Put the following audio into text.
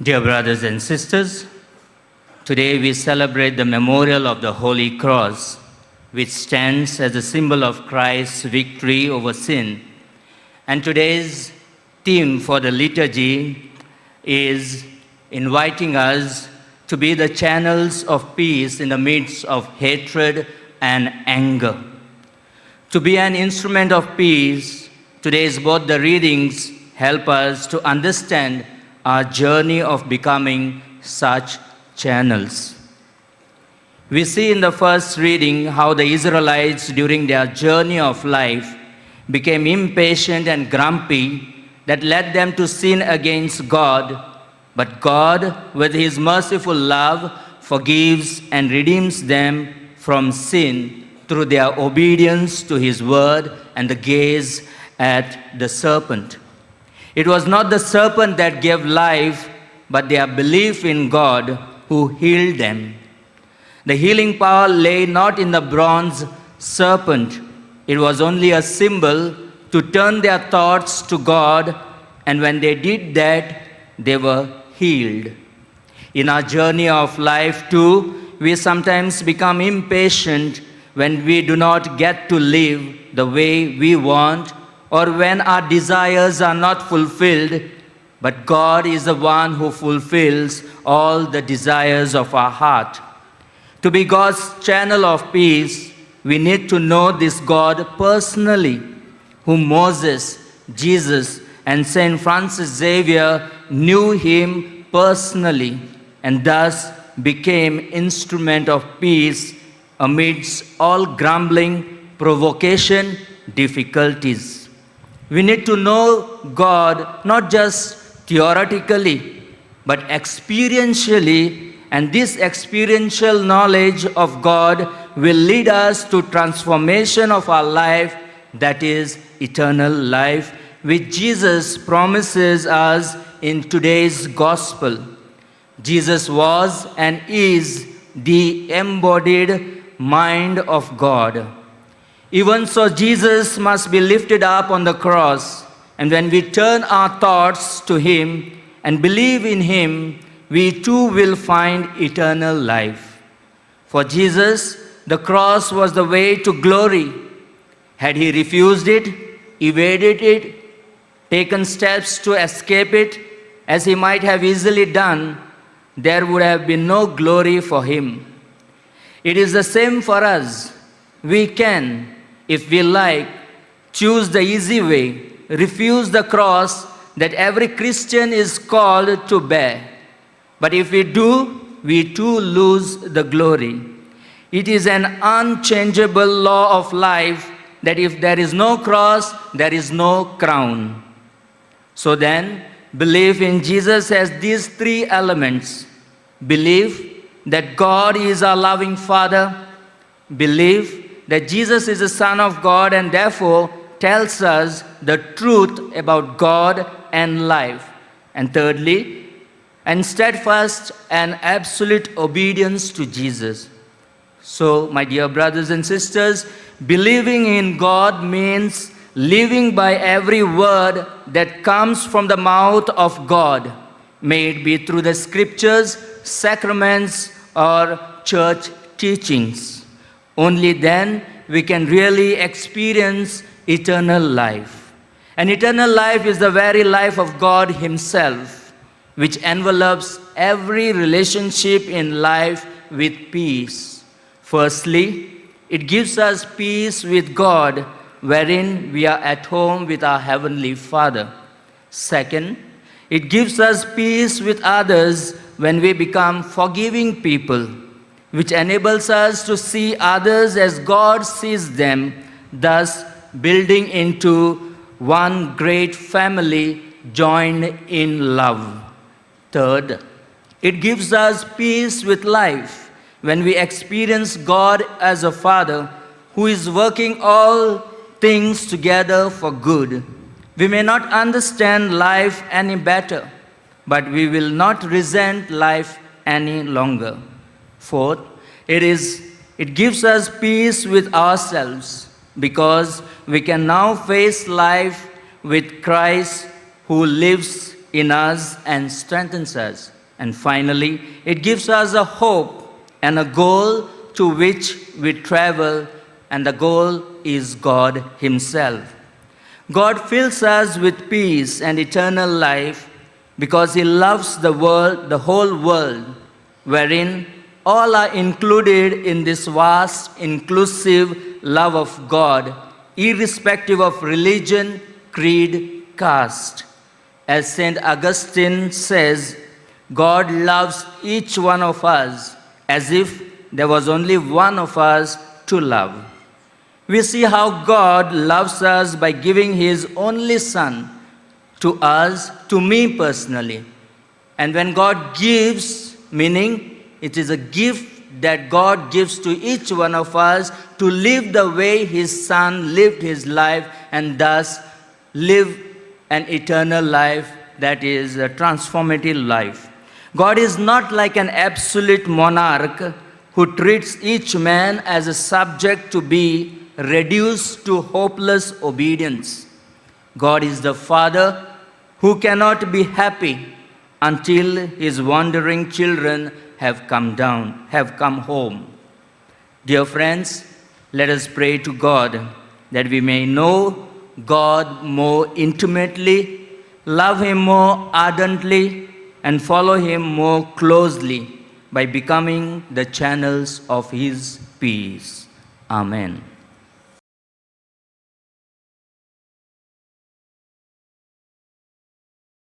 Dear brothers and sisters, today we celebrate the memorial of the Holy Cross, which stands as a symbol of Christ's victory over sin. And today's theme for the liturgy is inviting us to be the channels of peace in the midst of hatred and anger. To be an instrument of peace, today's both the readings help us to understand our journey of becoming such channels. We see in the first reading how the Israelites during their journey of life became impatient and grumpy that led them to sin against God, but God, with His merciful love, forgives and redeems them from sin through their obedience to His word and the gaze at the serpent. It was not the serpent that gave life, but their belief in God who healed them. The healing power lay not in the bronze serpent. It was only a symbol to turn their thoughts to God, and when they did that, they were healed. In our journey of life too, we sometimes become impatient when we do not get to live the way we want, or when our desires are not fulfilled, but God is the one who fulfills all the desires of our heart. To be God's channel of peace, we need to know this God personally, whom Moses, Jesus, and Saint Francis Xavier knew Him personally, and thus became instrument of peace amidst all grumbling, provocation, difficulties. We need to know God not just theoretically, but experientially, and this experiential knowledge of God will lead us to transformation of our life, that is eternal life, which Jesus promises us in today's gospel. Jesus was and is the embodied mind of God. Even so, Jesus must be lifted up on the cross, and when we turn our thoughts to Him and believe in Him, we too will find eternal life. For Jesus, the cross was the way to glory. Had He refused it, evaded it, taken steps to escape it, as He might have easily done, there would have been no glory for Him. It is the same for us. We can, if we like, choose the easy way, refuse the cross that every Christian is called to bear. But if we do, we too lose the glory. It is an unchangeable law of life that if there is no cross, there is no crown. So then, belief in Jesus has these three elements. Belief that God is our loving Father. Belief that Jesus is the Son of God and therefore tells us the truth about God and life. And thirdly, and steadfast and absolute obedience to Jesus. So, my dear brothers and sisters, believing in God means living by every word that comes from the mouth of God, may it be through the scriptures, sacraments, or church teachings. Only then we can really experience eternal life. And eternal life is the very life of God Himself, which envelopes every relationship in life with peace. Firstly, it gives us peace with God, wherein we are at home with our Heavenly Father. Second, it gives us peace with others when we become forgiving people, which enables us to see others as God sees them, thus building into one great family joined in love. Third, it gives us peace with life when we experience God as a Father who is working all things together for good. We may not understand life any better, but we will not resent life any longer. Fourth, it gives us peace with ourselves because we can now face life with Christ who lives in us and strengthens us. And finally, it gives us a hope and a goal to which we travel, and the goal is God Himself. God fills us with peace and eternal life because He loves the world, the whole world, wherein all are included in this vast, inclusive love of God, irrespective of religion, creed, caste. As St. Augustine says, God loves each one of us as if there was only one of us to love. We see how God loves us by giving His only Son to us, to me personally. And when God gives, meaning it is a gift that God gives to each one of us to live the way His Son lived His life and thus live an eternal life that is a transformative life. God is not like an absolute monarch who treats each man as a subject to be reduced to hopeless obedience. God is the Father who cannot be happy until His wandering children have come home. Dear friends, let us pray to God that we may know God more intimately, love Him more ardently, and follow Him more closely by becoming the channels of His peace. Amen.